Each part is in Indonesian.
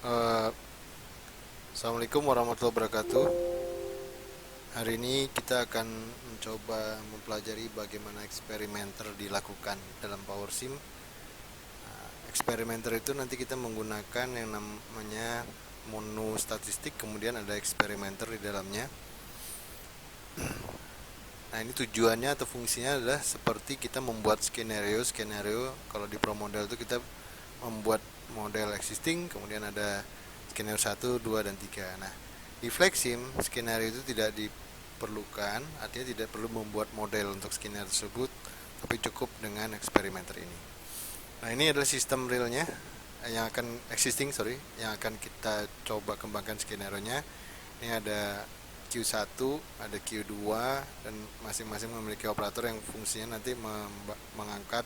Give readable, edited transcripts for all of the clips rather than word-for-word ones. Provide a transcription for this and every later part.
Eh, Assalamualaikum warahmatullahi wabarakatuh. Hari ini kita akan mencoba mempelajari bagaimana eksperimenter dilakukan dalam PowerSim. Eksperimenter itu nanti kita menggunakan yang namanya menu statistik, kemudian ada eksperimenter di dalamnya. Nah, ini tujuannya atau fungsinya adalah seperti kita membuat skenario. Kalau di ProModel itu kita membuat model existing, kemudian ada skenario 1, 2, dan 3. Nah, di Flexsim, skenario itu tidak diperlukan, artinya tidak perlu membuat model untuk skenario tersebut, tapi cukup dengan eksperimenter ini. Nah, ini adalah sistem realnya yang akan yang akan kita coba kembangkan skenario-nya. Ini ada Q1, ada Q2, dan masing-masing memiliki operator yang fungsinya nanti mengangkat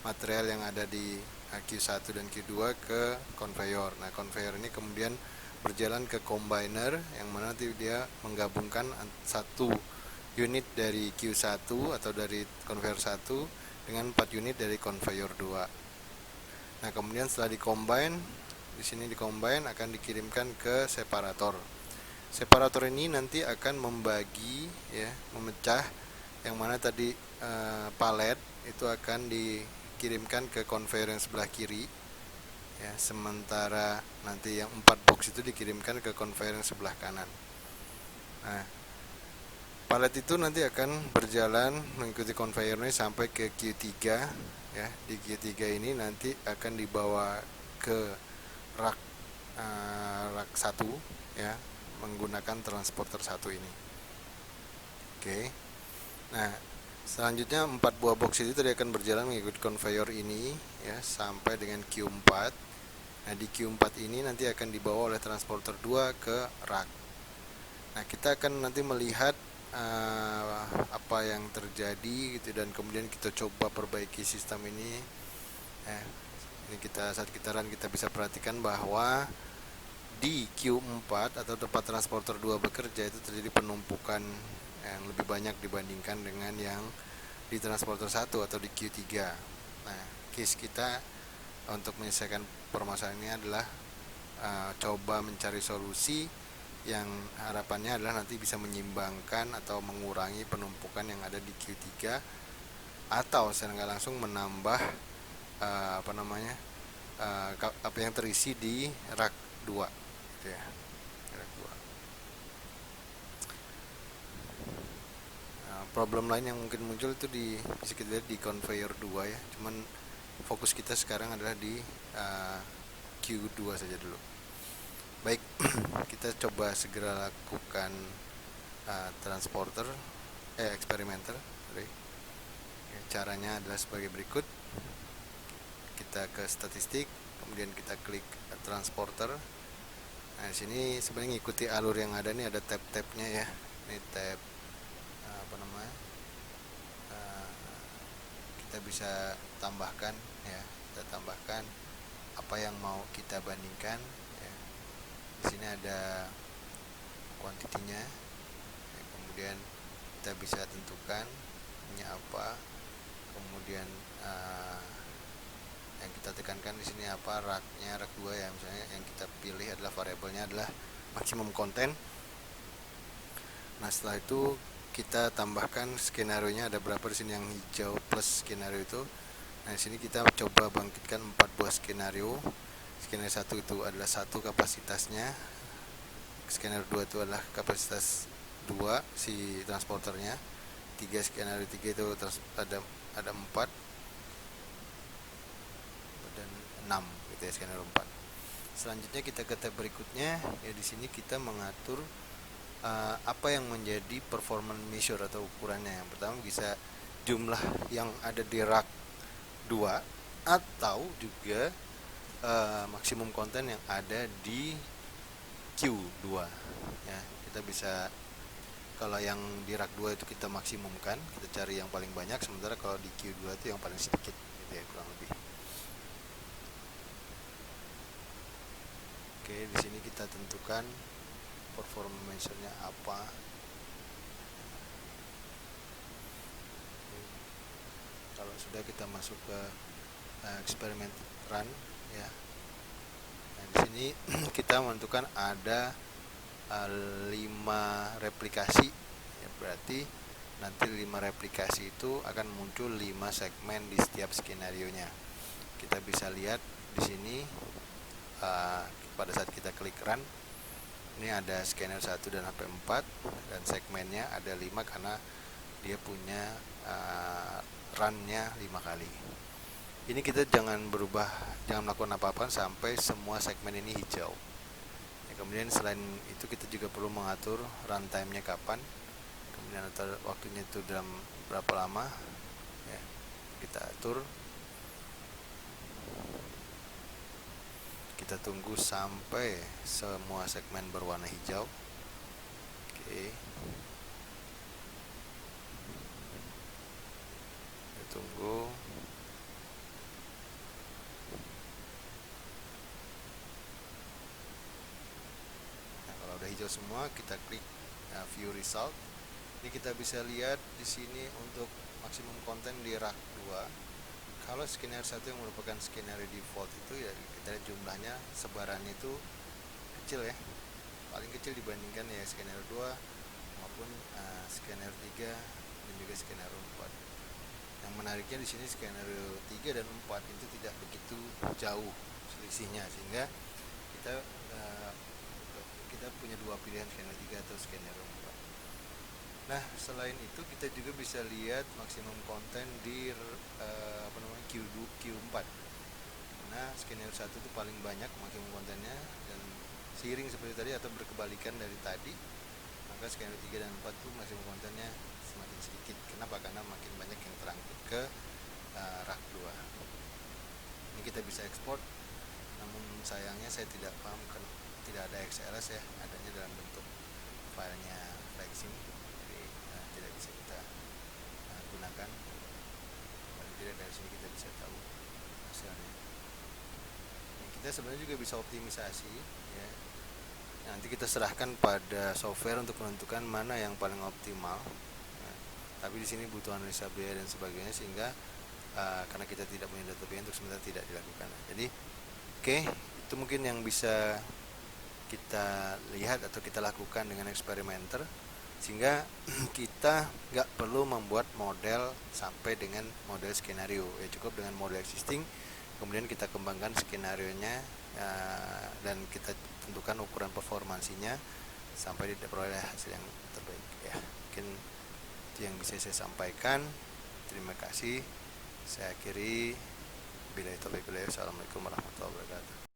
material yang ada di Q1 dan Q2 ke conveyor. Nah, conveyor ini kemudian berjalan ke combiner yang mana nanti dia menggabungkan satu unit dari Q1 atau dari conveyor 1 dengan 4 unit dari conveyor 2. Nah, kemudian setelah di-combine, di sini di-combine akan dikirimkan ke separator. Separator ini nanti akan membagi, ya, memecah yang mana tadi palet itu akan dikirimkan ke conveyor yang sebelah kiri, ya, sementara nanti yang 4 box itu dikirimkan ke conveyor yang sebelah kanan. Nah, palet itu nanti akan berjalan mengikuti conveyor ini sampai ke Q3, ya. Di Q3 ini nanti akan dibawa ke rak rak 1, ya, menggunakan transporter 1 ini. Oke. Nah, selanjutnya 4 buah box itu tadi akan berjalan mengikuti conveyor ini, ya, sampai dengan Q4. Nah, di Q4 ini nanti akan dibawa oleh transporter 2 ke rak. Nah, kita akan nanti melihat apa yang terjadi gitu, dan kemudian kita coba perbaiki sistem ini. Ini saat kita run kita bisa perhatikan bahwa di Q4 atau tempat transporter 2 bekerja itu terjadi penumpukan yang lebih banyak dibandingkan dengan yang di transporter 1 atau di Q3. Nah, case kita untuk menyelesaikan permasalahan ini adalah coba mencari solusi yang harapannya adalah nanti bisa menyimbangkan atau mengurangi penumpukan yang ada di Q3, atau secara nggak langsung menambah apa yang terisi di rak 2, gitu ya. Rak 2. Problem lain yang mungkin muncul itu bisa kita lihat di conveyor 2, ya. Cuman fokus kita sekarang adalah di Q2 saja dulu. Baik, kita coba segera lakukan eksperimenter. Caranya adalah sebagai berikut. Kita ke statistik, kemudian kita klik transporter. Nah, di sini sebenarnya ngikuti alur yang ada nih, ada tab-tabnya, ya. Ini tab kita bisa tambahkan, ya. Kita tambahkan apa yang mau kita bandingkan, ya. Di sini ada kuantitinya, ya. Kemudian kita bisa tentukan ini apa, kemudian yang kita tekankan di sini apa, raknya, rak 2, ya. Misalnya yang kita pilih adalah variabelnya adalah maksimum konten. Nah, setelah itu kita tambahkan skenario-nya ada berapa di sini, yang hijau plus skenario itu. Nah, di sini kita coba bangkitkan 4 buah skenario. Skenario 1 itu adalah 1 kapasitasnya. Skenario 2 itu adalah kapasitas 2 si transporternya. 3 skenario 3 itu ada 4 dan 6, gitu ya, skenario 4. Selanjutnya kita ke tab berikutnya, ya. Di sini kita mengatur apa yang menjadi performance measure atau ukurannya. Yang pertama bisa jumlah yang ada di rak 2 atau juga maksimum konten yang ada di Q2, ya. Kita bisa, kalau yang di rak 2 itu kita maksimumkan, kita cari yang paling banyak, sementara kalau di Q2 itu yang paling sedikit, gitu ya, kurang lebih. Oke, di sini kita tentukan performance measure-nya apa. Kalau sudah, kita masuk ke eksperimen run, ya. Nah, di sini sini kita menentukan ada 5 replikasi ya, berarti nanti 5 replikasi itu akan muncul 5 segmen di setiap skenario nya. Kita bisa lihat di sini pada saat kita klik run, ini ada scanner 1 dan sampai 4 dan segmennya ada 5 karena dia punya run-nya 5 kali. Ini kita jangan melakukan apa-apa sampai semua segmen ini hijau ya. Kemudian selain itu kita juga perlu mengatur runtime-nya kapan, kemudian atur waktunya itu dalam berapa lama ya, kita atur. Kita tunggu sampai semua segmen berwarna hijau. Oke, kita tunggu. Nah, kalau udah hijau semua, kita klik view result. Ini kita bisa lihat di sini untuk maksimum konten di rak 2. Kalau skenario 1 yang merupakan skenario default itu ya, kita lihat jumlahnya, sebarannya itu kecil ya, paling kecil dibandingkan ya skenario 2 maupun skenario 3 dan juga skenario 4. Yang menariknya di sini skenario 3 dan 4 itu tidak begitu jauh selisihnya, sehingga kita punya dua pilihan, skenario 3 atau skenario 4. Nah, selain itu kita juga bisa lihat maksimum konten di Q4. Nah, skenario 1 itu paling banyak maksimum kontennya, dan seiring seperti tadi atau berkebalikan dari tadi, maka skenario 3 dan 4 itu maksimum kontennya semakin sedikit. Kenapa? Karena makin banyak yang terangkut ke rak 2. Ini kita bisa ekspor, namun sayangnya saya tidak paham tidak ada XLS ya, adanya dalam bentuk filenya flexing, jadi tidak bisa kita gunakan. Paling tidak dari sini kita bisa tahu hasilnya. Kita sebenarnya juga bisa optimisasi ya. Nanti kita serahkan pada software untuk menentukan mana yang paling optimal ya. Tapi di sini butuh analisa biaya dan sebagainya, sehingga karena kita tidak punya data biaya, untuk sementara tidak dilakukan. Jadi itu mungkin yang bisa kita lihat atau kita lakukan dengan eksperimenter, sehingga kita nggak perlu membuat model sampai dengan model skenario ya, cukup dengan model existing, kemudian kita kembangkan skenario nya dan kita tentukan ukuran performansinya sampai diperoleh hasil yang terbaik ya. Mungkin itu yang bisa saya sampaikan. Terima kasih. Saya akhiri. Assalamualaikum warahmatullahi wabarakatuh.